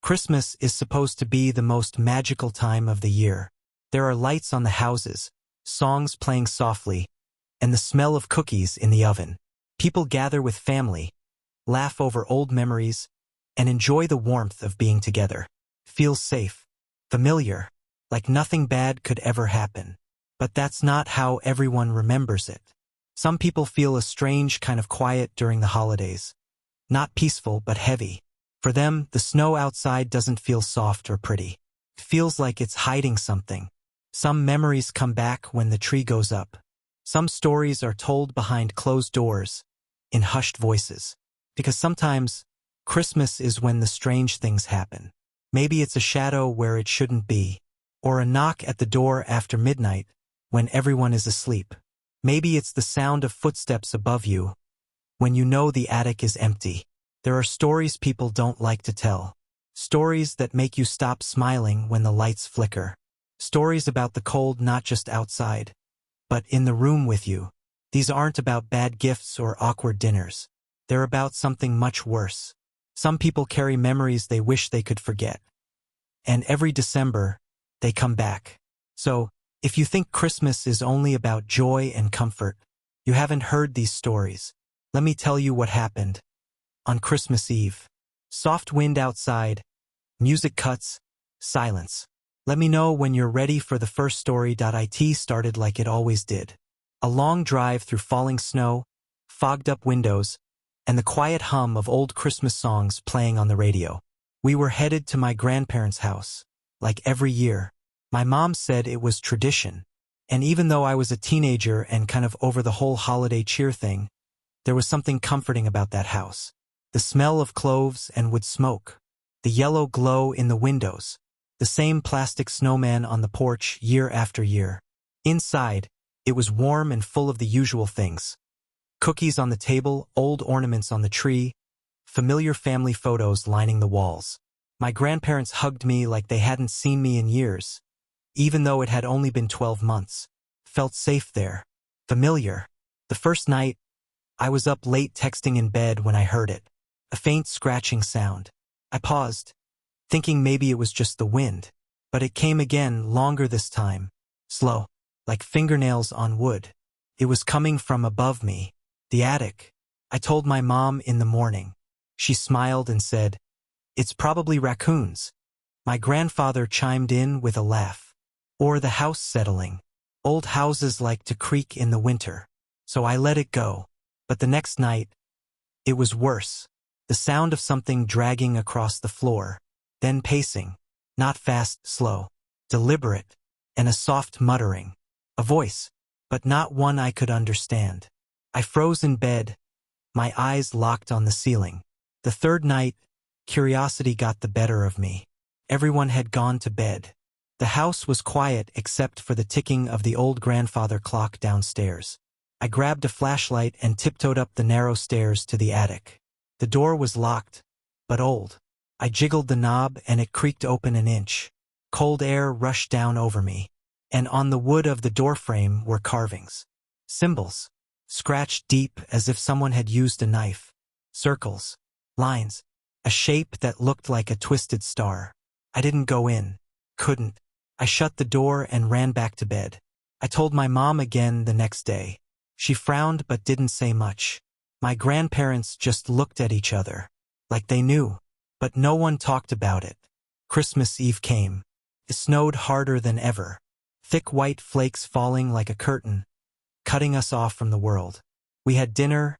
Christmas is supposed to be the most magical time of the year. There are lights on the houses, songs playing softly, and the smell of cookies in the oven. People gather with family, laugh over old memories, and enjoy the warmth of being together. Feels safe, familiar, like nothing bad could ever happen. But that's not how everyone remembers it. Some people feel a strange kind of quiet during the holidays. Not peaceful, but heavy. For them, the snow outside doesn't feel soft or pretty. It feels like it's hiding something. Some memories come back when the tree goes up. Some stories are told behind closed doors, in hushed voices. Because sometimes, Christmas is when the strange things happen. Maybe it's a shadow where it shouldn't be, or a knock at the door after midnight, when everyone is asleep. Maybe it's the sound of footsteps above you, when you know the attic is empty. There are stories people don't like to tell. Stories that make you stop smiling when the lights flicker. Stories about the cold not just outside, but in the room with you. These aren't about bad gifts or awkward dinners. They're about something much worse. Some people carry memories they wish they could forget. And every December, they come back. So, if you think Christmas is only about joy and comfort, you haven't heard these stories. Let me tell you what happened. On Christmas Eve, soft wind outside, music cuts, silence. Let me know when you're ready for the first story. It started like it always did. A long drive through falling snow, fogged up windows, and the quiet hum of old Christmas songs playing on the radio. We were headed to my grandparents' house. Like every year, my mom said it was tradition. And even though I was a teenager and kind of over the whole holiday cheer thing, there was something comforting about that house. The smell of cloves and wood smoke, the yellow glow in the windows, the same plastic snowman on the porch year after year. Inside, it was warm and full of the usual things. Cookies on the table, old ornaments on the tree, familiar family photos lining the walls. My grandparents hugged me like they hadn't seen me in years, even though it had only been 12 months. Felt safe there. Familiar. The first night, I was up late texting in bed when I heard it. A faint scratching sound. I paused, thinking maybe it was just the wind. But it came again, longer this time. Slow, like fingernails on wood. It was coming from above me. The attic. I told my mom in the morning. She smiled and said, "It's probably raccoons." My grandfather chimed in with a laugh. Or the house settling. Old houses like to creak in the winter. So I let it go. But the next night, it was worse. The sound of something dragging across the floor, then pacing, not fast, slow, deliberate, and a soft muttering. A voice, but not one I could understand. I froze in bed, my eyes locked on the ceiling. The third night, curiosity got the better of me. Everyone had gone to bed. The house was quiet except for the ticking of the old grandfather clock downstairs. I grabbed a flashlight and tiptoed up the narrow stairs to the attic. The door was locked, but old. I jiggled the knob and it creaked open an inch. Cold air rushed down over me. And on the wood of the doorframe were carvings. Symbols. Scratched deep as if someone had used a knife. Circles. Lines. A shape that looked like a twisted star. I didn't go in. Couldn't. I shut the door and ran back to bed. I told my mom again the next day. She frowned but didn't say much. My grandparents just looked at each other, like they knew, but no one talked about it. Christmas Eve came. It snowed harder than ever, thick white flakes falling like a curtain, cutting us off from the world. We had dinner,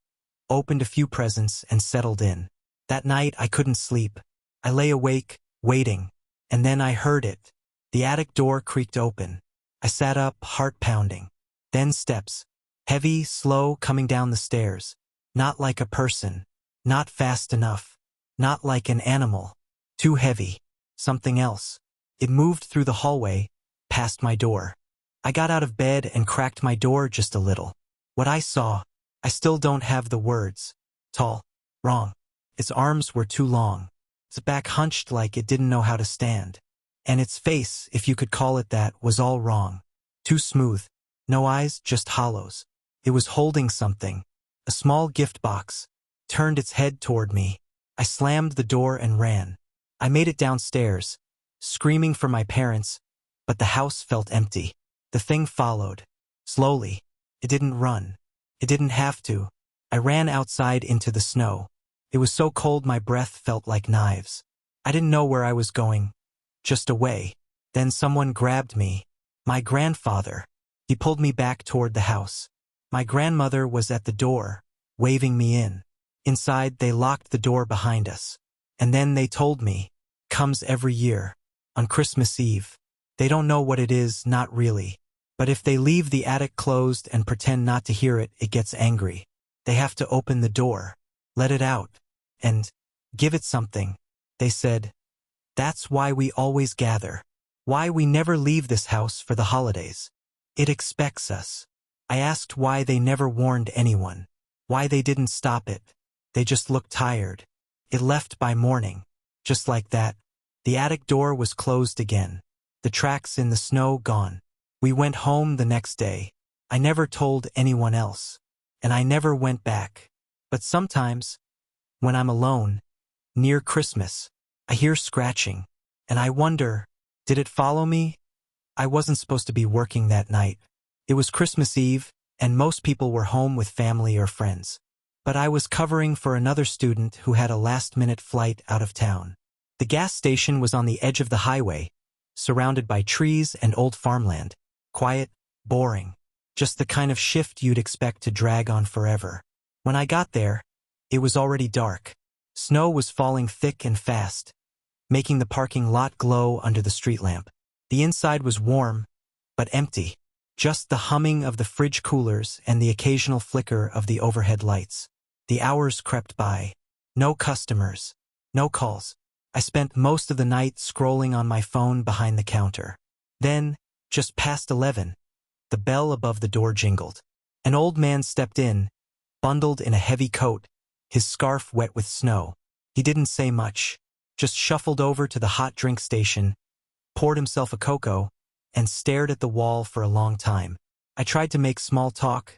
opened a few presents, and settled in. That night I couldn't sleep. I lay awake, waiting, and then I heard it. The attic door creaked open. I sat up, heart pounding. Then steps, heavy, slow, coming down the stairs. Not like a person. Not fast enough. Not like an animal. Too heavy. Something else. It moved through the hallway, past my door. I got out of bed and cracked my door just a little. What I saw, I still don't have the words. Tall. Wrong. Its arms were too long. Its back hunched like it didn't know how to stand. And its face, if you could call it that, was all wrong. Too smooth. No eyes, just hollows. It was holding something. A small gift box. Turned its head toward me. I slammed the door and ran. I made it downstairs, screaming for my parents, but the house felt empty. The thing followed. Slowly. It didn't run. It didn't have to. I ran outside into the snow. It was so cold my breath felt like knives. I didn't know where I was going. Just away. Then someone grabbed me. My grandfather. He pulled me back toward the house. My grandmother was at the door, waving me in. Inside, they locked the door behind us. And then they told me, comes every year, on Christmas Eve. They don't know what it is, not really. But if they leave the attic closed and pretend not to hear it, it gets angry. They have to open the door, let it out, and give it something. They said, that's why we always gather. Why we never leave this house for the holidays. It expects us. I asked why they never warned anyone. Why they didn't stop it. They just looked tired. It left by morning. Just like that. The attic door was closed again. The tracks in the snow gone. We went home the next day. I never told anyone else. And I never went back. But sometimes, when I'm alone, near Christmas, I hear scratching. And I wonder, did it follow me? I wasn't supposed to be working that night. It was Christmas Eve, and most people were home with family or friends. But I was covering for another student who had a last-minute flight out of town. The gas station was on the edge of the highway, surrounded by trees and old farmland. Quiet, boring. Just the kind of shift you'd expect to drag on forever. When I got there, it was already dark. Snow was falling thick and fast, making the parking lot glow under the street lamp. The inside was warm, but empty. Just the humming of the fridge coolers and the occasional flicker of the overhead lights. The hours crept by. No customers. No calls. I spent most of the night scrolling on my phone behind the counter. Then, just past 11, the bell above the door jingled. An old man stepped in, bundled in a heavy coat, his scarf wet with snow. He didn't say much, just shuffled over to the hot drink station, poured himself a cocoa, and stared at the wall for a long time. I tried to make small talk,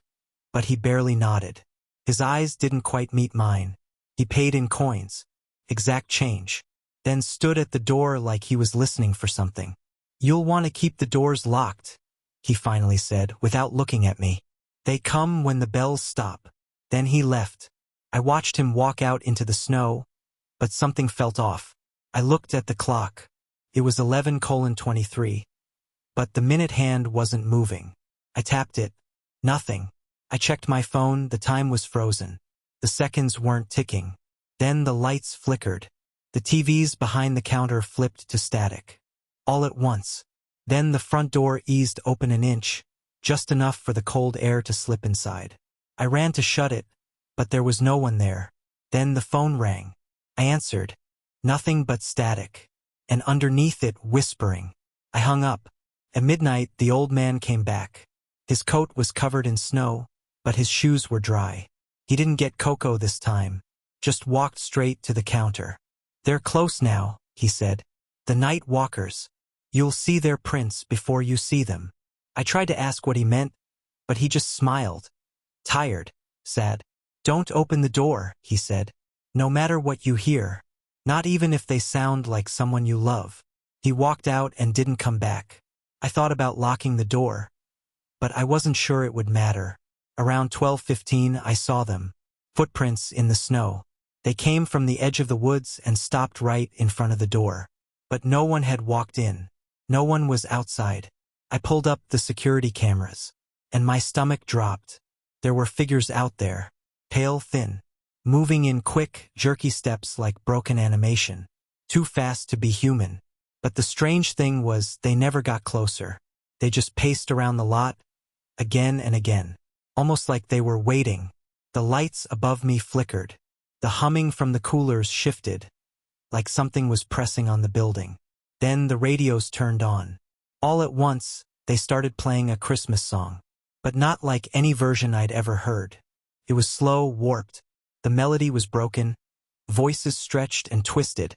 but he barely nodded. His eyes didn't quite meet mine. He paid in coins, exact change, then stood at the door like he was listening for something. You'll want to keep the doors locked, he finally said, without looking at me. They come when the bells stop. Then he left. I watched him walk out into the snow, but something felt off. I looked at the clock. It was 11:23. But the minute hand wasn't moving. I tapped it. Nothing. I checked my phone, the time was frozen. The seconds weren't ticking. Then the lights flickered. The TVs behind the counter flipped to static. All at once. Then the front door eased open an inch, just enough for the cold air to slip inside. I ran to shut it, but there was no one there. Then the phone rang. I answered. Nothing but static. And underneath it, whispering. I hung up. At midnight, the old man came back. His coat was covered in snow, but his shoes were dry. He didn't get cocoa this time, just walked straight to the counter. They're close now, he said. The night walkers. You'll see their prints before you see them. I tried to ask what he meant, but he just smiled. Tired, sad. Don't open the door, he said. No matter what you hear. Not even if they sound like someone you love. He walked out and didn't come back. I thought about locking the door, but I wasn't sure it would matter. Around 12:15 I saw them. Footprints in the snow. They came from the edge of the woods and stopped right in front of the door. But no one had walked in. No one was outside. I pulled up the security cameras, and my stomach dropped. There were figures out there, pale, thin, moving in quick, jerky steps like broken animation. Too fast to be human. But the strange thing was they never got closer. They just paced around the lot, again and again, almost like they were waiting. The lights above me flickered. The humming from the coolers shifted, like something was pressing on the building. Then the radios turned on. All at once, they started playing a Christmas song. But not like any version I'd ever heard. It was slow, warped. The melody was broken, voices stretched and twisted,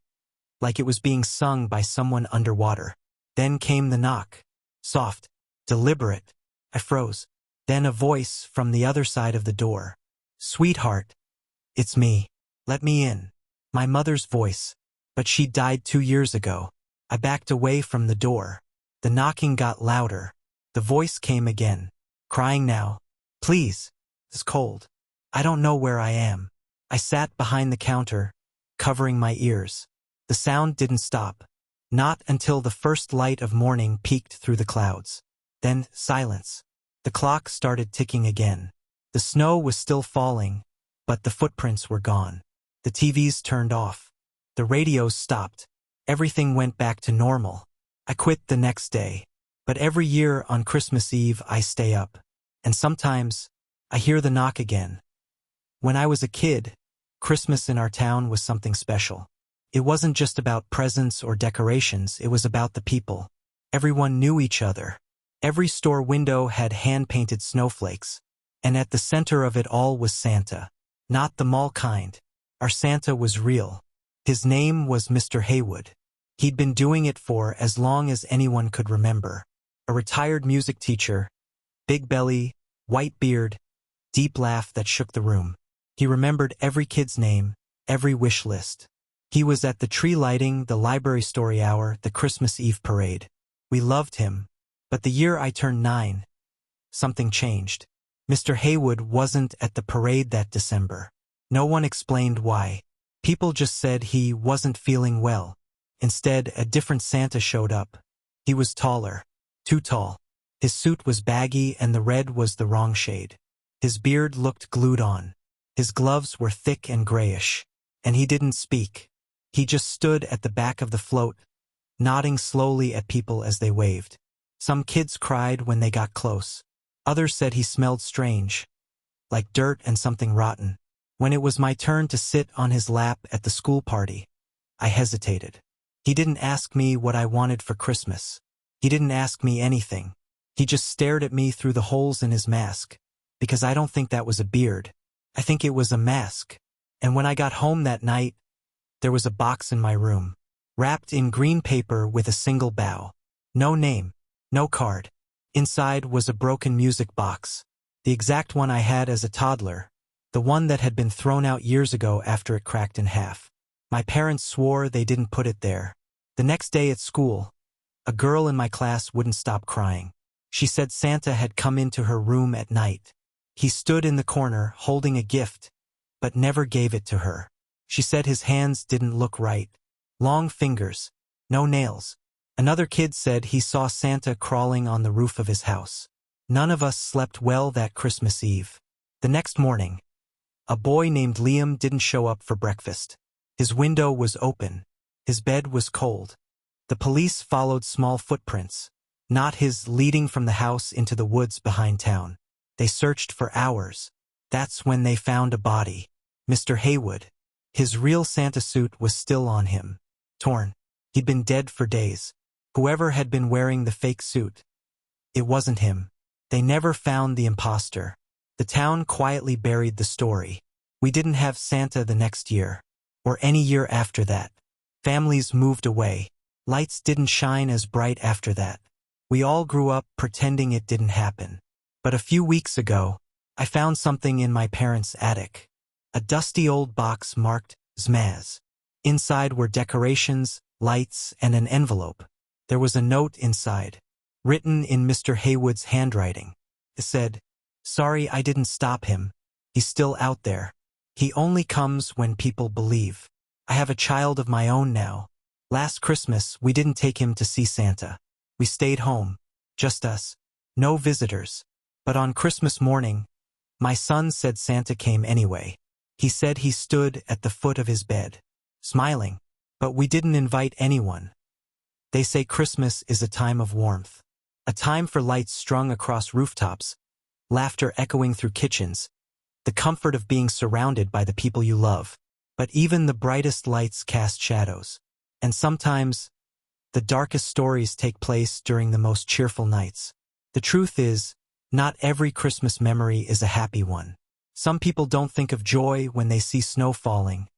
like it was being sung by someone underwater. Then came the knock. Soft, deliberate. I froze. Then a voice from the other side of the door. Sweetheart. It's me. Let me in. My mother's voice. but she died 2 years ago. I backed away from the door. The knocking got louder. The voice came again. Crying now. Please. It's cold. I don't know where I am. I sat behind the counter, covering my ears. The sound didn't stop. Not until the first light of morning peeked through the clouds. Then, silence. The clock started ticking again. The snow was still falling, but the footprints were gone. The TVs turned off. The radios stopped. Everything went back to normal. I quit the next day. But every year on Christmas Eve I stay up. And sometimes, I hear the knock again. When I was a kid, Christmas in our town was something special. It wasn't just about presents or decorations, it was about the people. Everyone knew each other. Every store window had hand-painted snowflakes. And at the center of it all was Santa. Not the mall kind. Our Santa was real. His name was Mr. Haywood. He'd been doing it for as long as anyone could remember. A retired music teacher, big belly, white beard, deep laugh that shook the room. He remembered every kid's name, every wish list. He was at the tree lighting, the library story hour, the Christmas Eve parade. We loved him. But the year I turned 9, something changed. Mr. Haywood wasn't at the parade that December. No one explained why. People just said he wasn't feeling well. Instead, a different Santa showed up. He was taller. Too tall. His suit was baggy and the red was the wrong shade. His beard looked glued on. His gloves were thick and grayish. And he didn't speak. He just stood at the back of the float, nodding slowly at people as they waved. Some kids cried when they got close. Others said he smelled strange, like dirt and something rotten. When it was my turn to sit on his lap at the school party, I hesitated. He didn't ask me what I wanted for Christmas. He didn't ask me anything. He just stared at me through the holes in his mask, because I don't think that was a beard. I think it was a mask. And when I got home that night, there was a box in my room, wrapped in green paper with a single bow. No name, no card. Inside was a broken music box, the exact one I had as a toddler, the one that had been thrown out years ago after it cracked in half. My parents swore they didn't put it there. The next day at school, a girl in my class wouldn't stop crying. She said Santa had come into her room at night. He stood in the corner holding a gift, but never gave it to her. She said his hands didn't look right. Long fingers, no nails. Another kid said he saw Santa crawling on the roof of his house. None of us slept well that Christmas Eve. The next morning, a boy named Liam didn't show up for breakfast. His window was open. His bed was cold. The police followed small footprints, not his, leading from the house into the woods behind town. They searched for hours. That's when they found a body. Mr. Haywood. His real Santa suit was still on him. Torn. He'd been dead for days. Whoever had been wearing the fake suit. It wasn't him. They never found the imposter. The town quietly buried the story. We didn't have Santa the next year, or any year after that. Families moved away. Lights didn't shine as bright after that. We all grew up pretending it didn't happen. But a few weeks ago, I found something in my parents' attic. A dusty old box marked Zmaz. Inside were decorations, lights, and an envelope. There was a note inside, written in Mr. Haywood's handwriting. It said, "Sorry I didn't stop him. He's still out there. He only comes when people believe. I have a child of my own now. Last Christmas, we didn't take him to see Santa. We stayed home. Just us. No visitors. But on Christmas morning, my son said Santa came anyway. He said he stood at the foot of his bed, smiling. But we didn't invite anyone. They say Christmas is a time of warmth. A time for lights strung across rooftops, laughter echoing through kitchens, the comfort of being surrounded by the people you love. But even the brightest lights cast shadows. And sometimes, the darkest stories take place during the most cheerful nights. The truth is, not every Christmas memory is a happy one. Some people don't think of joy when they see snow falling.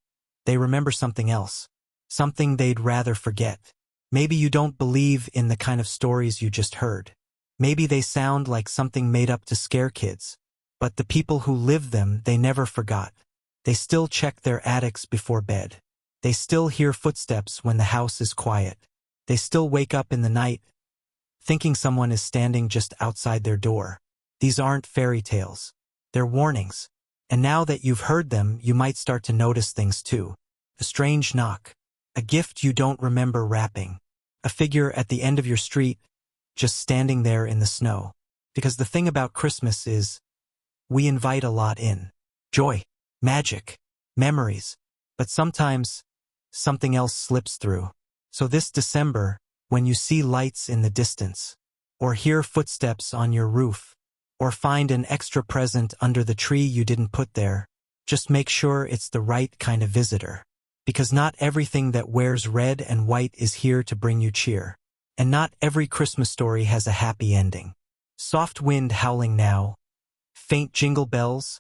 They remember something else. Something they'd rather forget. Maybe you don't believe in the kind of stories you just heard. Maybe they sound like something made up to scare kids. But the people who lived them, they never forgot. They still check their attics before bed. They still hear footsteps when the house is quiet. They still wake up in the night, thinking someone is standing just outside their door. These aren't fairy tales. They're warnings. And now that you've heard them, you might start to notice things too. A strange knock. A gift you don't remember wrapping. A figure at the end of your street, just standing there in the snow. Because the thing about Christmas is, we invite a lot in. Joy, magic, memories. But sometimes, something else slips through. So this December, when you see lights in the distance, or hear footsteps on your roof, or find an extra present under the tree you didn't put there, just make sure it's the right kind of visitor. Because not everything that wears red and white is here to bring you cheer. And not every Christmas story has a happy ending. Soft wind howling now, faint jingle bells,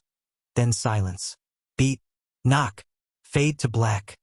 then silence. Beat, knock, fade to black.